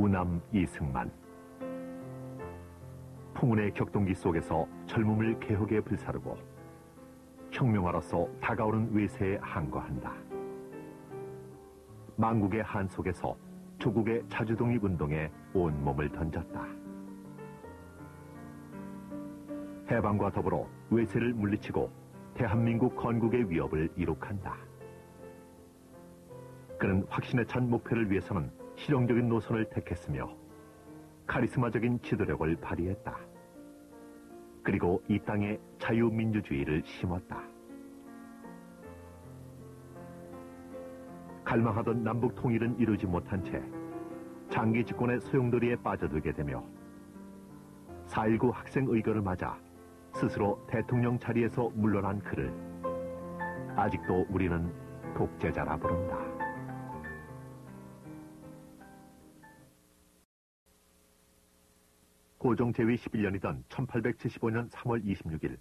우남 이승만. 풍운의 격동기 속에서 젊음을 개혁에 불사르고 혁명가로서 다가오는 외세에 항거한다. 망국의 한 속에서 조국의 자주독립운동에 온몸을 던졌다. 해방과 더불어 외세를 물리치고 대한민국 건국의 위협을 이룩한다. 그는 확신에 찬 목표를 위해서는 실용적인 노선을 택했으며 카리스마적인 지도력을 발휘했다. 그리고 이 땅에 자유민주주의를 심었다. 갈망하던 남북 통일은 이루지 못한 채 장기 집권의 소용돌이에 빠져들게 되며 4.19 학생 의거를 맞아 스스로 대통령 자리에서 물러난 그를 아직도 우리는 독재자라 부른다. 고종 제위 11년이던 1875년 3월 26일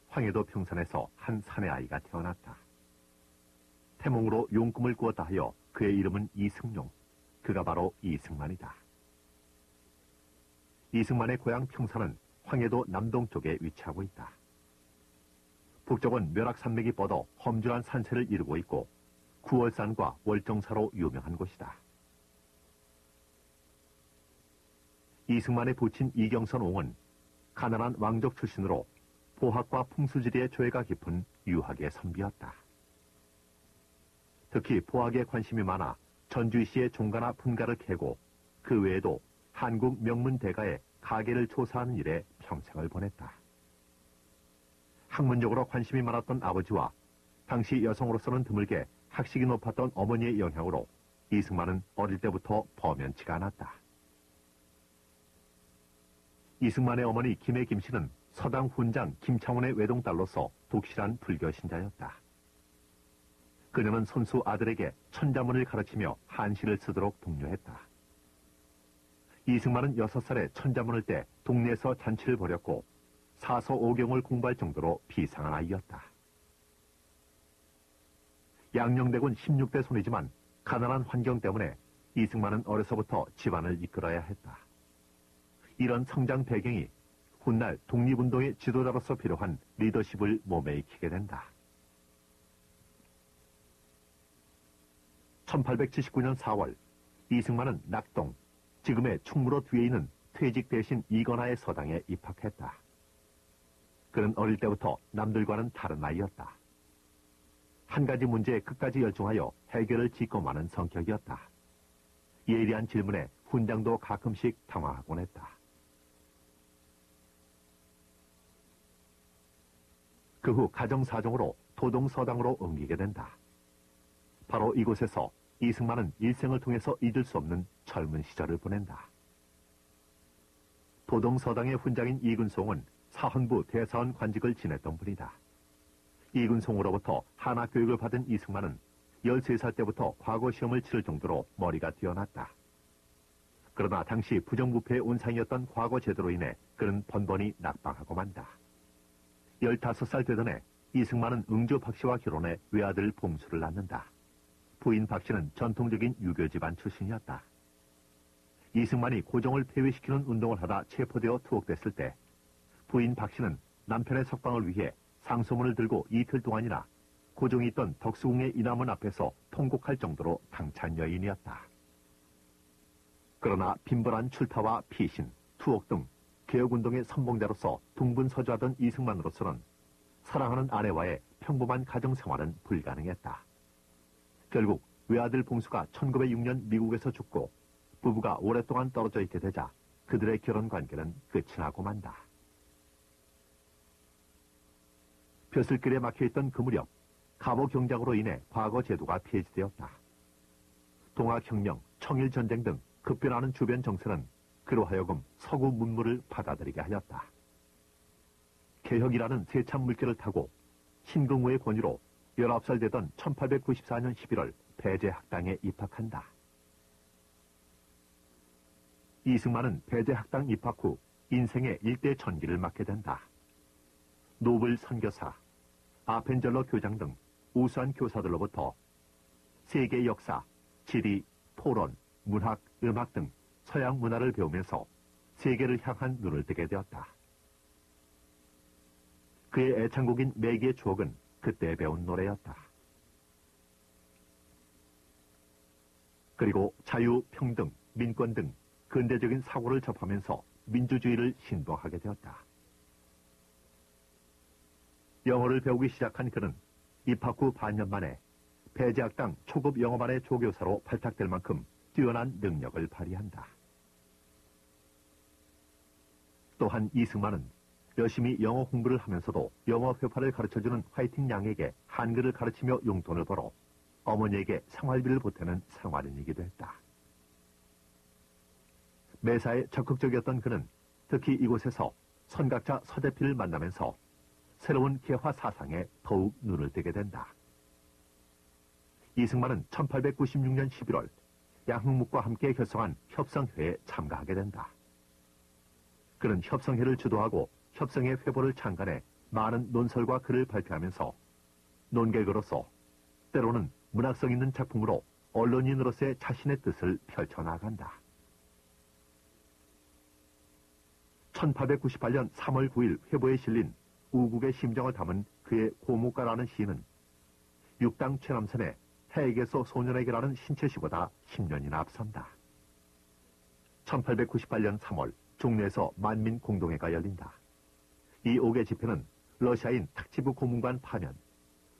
황해도 평산에서 한 사내 아이가 태어났다. 태몽으로 용꿈을 꾸었다 하여 그의 이름은 이승용, 그가 바로 이승만이다. 이승만의 고향 평산은 황해도 남동쪽에 위치하고 있다. 북쪽은 멸악산맥이 뻗어 험준한 산세를 이루고 있고 구월산과 월정사로 유명한 곳이다. 이승만의 부친 이경선 옹은 가난한 왕족 출신으로 보학과 풍수지리의 조예가 깊은 유학의 선비였다. 특히 보학에 관심이 많아 전주시의 종가나 분가를 캐고 그 외에도 한국 명문 대가의 가계를 조사하는 일에 평생을 보냈다. 학문적으로 관심이 많았던 아버지와 당시 여성으로서는 드물게 학식이 높았던 어머니의 영향으로 이승만은 어릴 때부터 범연치가 않았다. 이승만의 어머니 김해 김씨는 서당 훈장 김창원의 외동딸로서 독실한 불교 신자였다. 그녀는 손수 아들에게 천자문을 가르치며 한시를 쓰도록 독려했다. 이승만은 6살에 천자문을 떼 동네에서 잔치를 벌였고 사서 오경을 공부할 정도로 비상한 아이였다. 양녕대군 16대 손이지만 가난한 환경 때문에 이승만은 어려서부터 집안을 이끌어야 했다. 이런 성장 배경이 훗날 독립운동의 지도자로서 필요한 리더십을 몸에 익히게 된다. 1879년 4월 이승만은 낙동, 지금의 충무로 뒤에 있는 퇴직 대신 이건화의 서당에 입학했다. 그는 어릴 때부터 남들과는 다른 아이였다. 한 가지 문제에 끝까지 열중하여 해결을 직검하는 성격이었다. 예리한 질문에 훈장도 가끔씩 당황하곤 했다. 그 후 가정사정으로 도동서당으로 옮기게 된다. 바로 이곳에서 이승만은 일생을 통해서 잊을 수 없는 젊은 시절을 보낸다. 도동서당의 훈장인 이근송은 사헌부 대사원 관직을 지냈던 분이다. 이근송으로부터 한학교육을 받은 이승만은 13살 때부터 과거시험을 치를 정도로 머리가 뛰어났다. 그러나 당시 부정부패의 온상이었던 과거제도로 인해 그는 번번이 낙방하고 만다. 15살 되던 해 이승만은 응조 박씨와 결혼해 외아들 봉수를 낳는다. 부인 박씨는 전통적인 유교 집안 출신이었다. 이승만이 고종을 폐위시키는 운동을 하다 체포되어 투옥됐을 때 부인 박씨는 남편의 석방을 위해 상소문을 들고 이틀 동안이나 고종이 있던 덕수궁의 인화문 앞에서 통곡할 정도로 당찬 여인이었다. 그러나 빈번한 출타와 피신, 투옥 등 개혁운동의 선봉자로서 둥분서주하던 이승만으로서는 사랑하는 아내와의 평범한 가정생활은 불가능했다. 결국 외아들 봉수가 1906년 미국에서 죽고 부부가 오랫동안 떨어져 있게 되자 그들의 결혼관계는 끝이 나고 만다. 벼슬길에 막혀있던 그 무렵 갑오경작으로 인해 과거 제도가 폐지되었다. 동학혁명, 청일전쟁 등 급변하는 주변 정세는 그로 하여금 서구 문물을 받아들이게 하였다. 개혁이라는 세찬 물결을 타고 신근무의 권유로 19살 되던 1894년 11월 배제학당에 입학한다. 이승만은 배제학당 입학 후 인생의 일대 전기를 맞게 된다. 노블 선교사, 아펜젤러 교장 등 우수한 교사들로부터 세계 역사, 지리, 토론, 문학, 음악 등 서양 문화를 배우면서 세계를 향한 눈을 뜨게 되었다. 그의 애창곡인 매기의 추억은 그때 배운 노래였다. 그리고 자유, 평등, 민권 등 근대적인 사고를 접하면서 민주주의를 신봉하게 되었다. 영어를 배우기 시작한 그는 입학 후 반년 만에 배제학당 초급 영어반의 조교사로 발탁될 만큼 뛰어난 능력을 발휘한다. 또한 이승만은 열심히 영어 공부를 하면서도 영어 회화를 가르쳐주는 화이팅 양에게 한글을 가르치며 용돈을 벌어 어머니에게 생활비를 보태는 생활인이기도 했다. 매사에 적극적이었던 그는 특히 이곳에서 선각자 서대필을 만나면서 새로운 개화 사상에 더욱 눈을 뜨게 된다. 이승만은 1896년 11월 양흥묵과 함께 결성한 협성회에 참가하게 된다. 그는 협성회를 주도하고 협성회 회보를 창간해 많은 논설과 글을 발표하면서 논객으로서 때로는 문학성 있는 작품으로 언론인으로서의 자신의 뜻을 펼쳐나간다. 1898년 3월 9일 회보에 실린 우국의 심정을 담은 그의 고무가라는 시는 육당 최남선의 해에게서 소년에게라는 신체시보다 10년이나 앞선다. 1898년 3월 종로에서 만민공동회가 열린다. 이 5개 집회는 러시아인 탁치부 고문관 파면,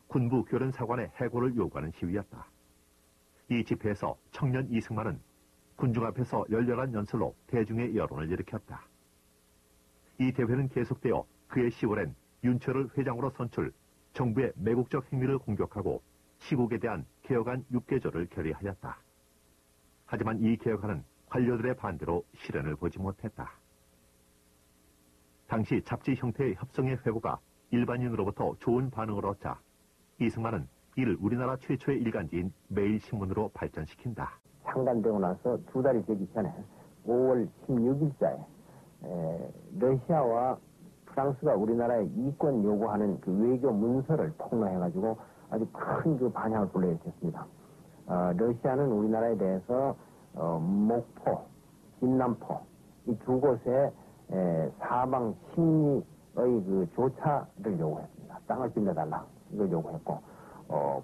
군부 교련사관의 해고를 요구하는 시위였다. 이 집회에서 청년 이승만은 군중 앞에서 열렬한 연설로 대중의 여론을 일으켰다. 이 대회는 계속되어 그해 10월엔 윤철을 회장으로 선출, 정부의 매국적 행위를 공격하고 시국에 대한 개혁안 6개조를 결의하였다. 하지만 이 개혁안은 관료들의 반대로 실현을 보지 못했다. 당시 잡지 형태의 협성의 회고가 일반인으로부터 좋은 반응을 얻자 이승만은 이를 우리나라 최초의 일간지인 매일신문으로 발전시킨다. 창간되고 나서 2달이 되기 전에 5월 16일자에 러시아와 프랑스가 우리나라에 이권 요구하는 그 외교 문서를 통로해가지고 아주 큰 그 반향을 불러일으켰습니다. 러시아는 우리나라에 대해서 목포, 진남포 이 두 곳에 사방 식리의 그 조차를 요구했습니다. 땅을 빌려달라 이걸 요구했고,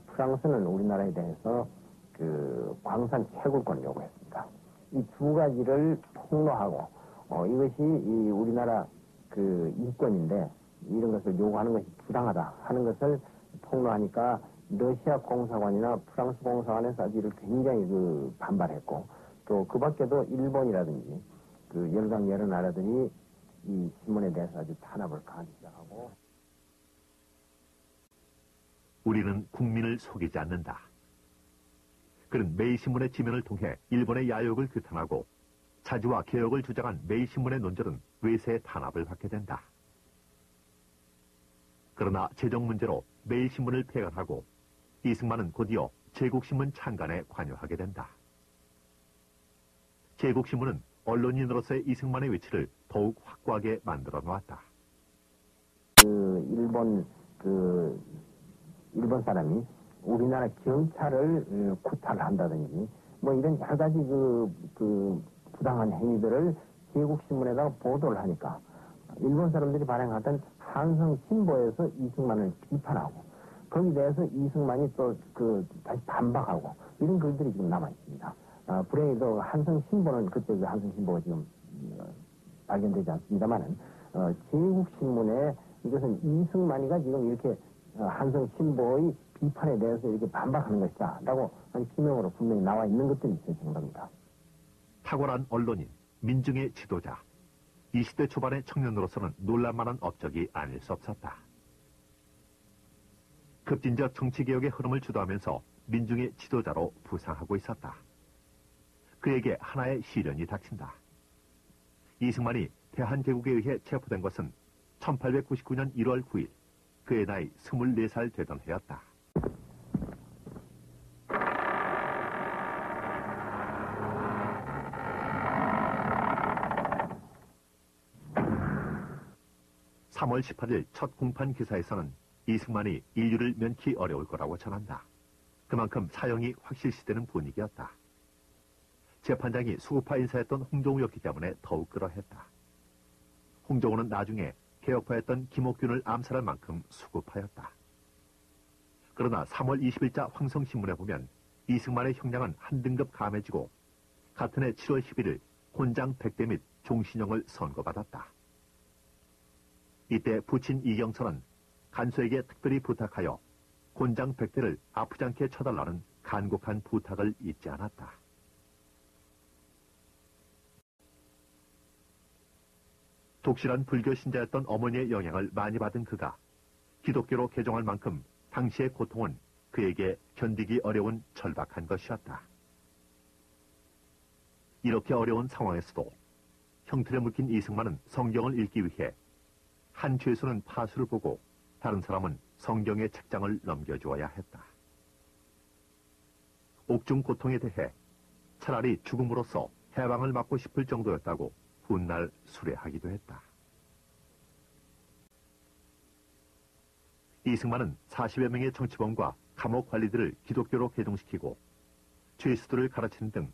프랑스는 우리나라에 대해서 그 광산 채굴권을 요구했습니다. 이 두 가지를 폭로하고 이것이 이 우리나라 그 이권인데 이런 것을 요구하는 것이 부당하다 하는 것을 폭로하니까 러시아 공사관이나 프랑스 공사관에서 아주 이를 굉장히 그 반발했고, 또 그 밖에도 일본이라든지 그 열강 여러 나라들이 이 신문에 대해서 아주 탄압을 가하기 시작하고. 우리는 국민을 속이지 않는다. 그는 매일신문의 지면을 통해 일본의 야욕을 규탄하고 자주와 개혁을 주장한 매일신문의 논절은 외세의 탄압을 받게 된다. 그러나 재정 문제로 매일신문을 폐간하고 이승만은 곧이어 제국신문 창간에 관여하게 된다. 제국신문은 언론인으로서의 이승만의 위치를 더욱 확고하게 만들어 놓았다. 일본 사람이 우리나라 경찰을 구타를 한다든지 뭐 이런 여러 가지 그 부당한 행위들을 제국신문에다가 보도를 하니까 일본 사람들이 발행하던 한성신보에서 이승만을 비판하고 거기에 대해서 이승만이 또 다시 반박하고 이런 글들이 지금 남아 있습니다. 불행히도 한성신보는 그때 그 한성신보가 지금 발견되지 않습니다만은 제국신문에 이것은 이승만이가 지금 이렇게 한성신보의 비판에 대해서 이렇게 반박하는 것이다 라고 기명으로 분명히 나와 있는 것들이 있을 정도입니다. 탁월한 언론인, 민중의 지도자, 20대 초반의 청년으로서는 놀랄만한 업적이 아닐 수 없었다. 급진적 정치개혁의 흐름을 주도하면서 민중의 지도자로 부상하고 있었다. 그에게 하나의 시련이 닥친다. 이승만이 대한제국에 의해 체포된 것은 1899년 1월 9일, 그의 나이 24살 되던 해였다. (3월 18일) 첫 공판 기사에서는 이승만이 인류를 면키 어려울 거라고 전한다. 그만큼 사형이 확실시되는 분위기였다. 재판장이 수구파 인사였던 홍종우였기 때문에 더욱 그러했다. 홍종우는 나중에 개혁파였던 김옥균을 암살할 만큼 수구파였다. 그러나 3월 20일자 황성신문에 보면 이승만의 형량은 한 등급 감해지고 같은 해 7월 11일 곤장 100대 및 종신형을 선고받았다. 이때 부친 이경철은 간소에게 특별히 부탁하여 곤장 100대를 아프지 않게 쳐달라는 간곡한 부탁을 잊지 않았다. 독실한 불교 신자였던 어머니의 영향을 많이 받은 그가 기독교로 개종할 만큼 당시의 고통은 그에게 견디기 어려운 절박한 것이었다. 이렇게 어려운 상황에서도 형틀에 묶인 이승만은 성경을 읽기 위해 한 죄수는 파수를 보고 다른 사람은 성경의 책장을 넘겨주어야 했다. 옥중 고통에 대해 차라리 죽음으로써 해방을 맞고 싶을 정도였다고 훗날 수레하기도 했다. 이승만은 40여 명의 정치범과 감옥 관리들을 기독교로 개종시키고 죄수들을 가르치는 등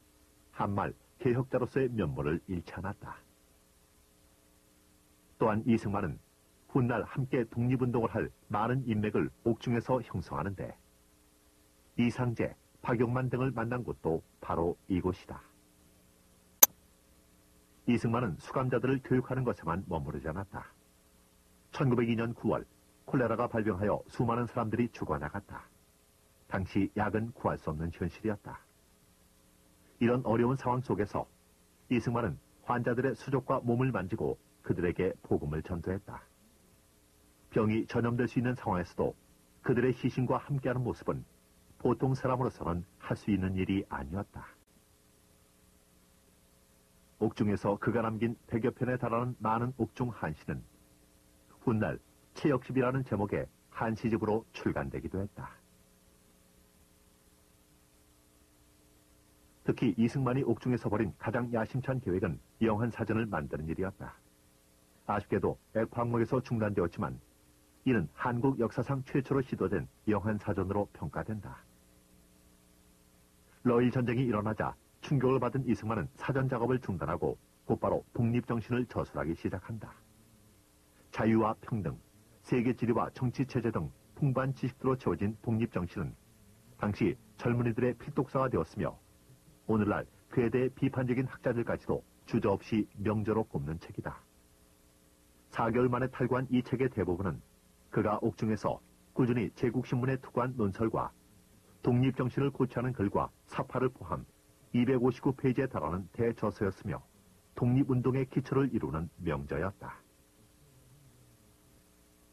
한말 개혁자로서의 면모를 잃지 않았다. 또한 이승만은 훗날 함께 독립운동을 할 많은 인맥을 옥중에서 형성하는데 이상제, 박용만 등을 만난 곳도 바로 이곳이다. 이승만은 수감자들을 교육하는 것에만 머무르지 않았다. 1902년 9월 콜레라가 발병하여 수많은 사람들이 죽어나갔다. 당시 약은 구할 수 없는 현실이었다. 이런 어려운 상황 속에서 이승만은 환자들의 수족과 몸을 만지고 그들에게 복음을 전도했다. 병이 전염될 수 있는 상황에서도 그들의 희생과 함께하는 모습은 보통 사람으로서는 할 수 있는 일이 아니었다. 옥중에서 그가 남긴 100여 편에 달하는 많은 옥중 한시는 훗날 채역십이라는 제목의 한시집으로 출간되기도 했다. 특히 이승만이 옥중에서 벌인 가장 야심찬 계획은 영한사전을 만드는 일이었다. 아쉽게도 액화항목에서 중단되었지만 이는 한국 역사상 최초로 시도된 영한사전으로 평가된다. 러일 전쟁이 일어나자 충격을 받은 이승만은 사전 작업을 중단하고 곧바로 독립정신을 저술하기 시작한다. 자유와 평등, 세계지리와 정치체제 등 풍부한 지식으로 채워진 독립정신은 당시 젊은이들의 필독사가 되었으며 오늘날 그에 대해 비판적인 학자들까지도 주저없이 명저로 꼽는 책이다. 4개월 만에 탈구한 이 책의 대부분은 그가 옥중에서 꾸준히 제국신문에 투고한 논설과 독립정신을 고취하는 글과 사파를 포함 259페이지에 달하는 대저서였으며 독립운동의 기초를 이루는 명저였다.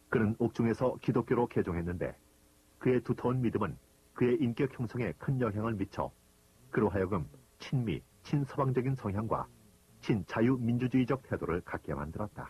그는 옥중에서 기독교로 개종했는데 그의 두터운 믿음은 그의 인격 형성에 큰 영향을 미쳐 그로 하여금 친미, 친서방적인 성향과 친자유민주주의적 태도를 갖게 만들었다.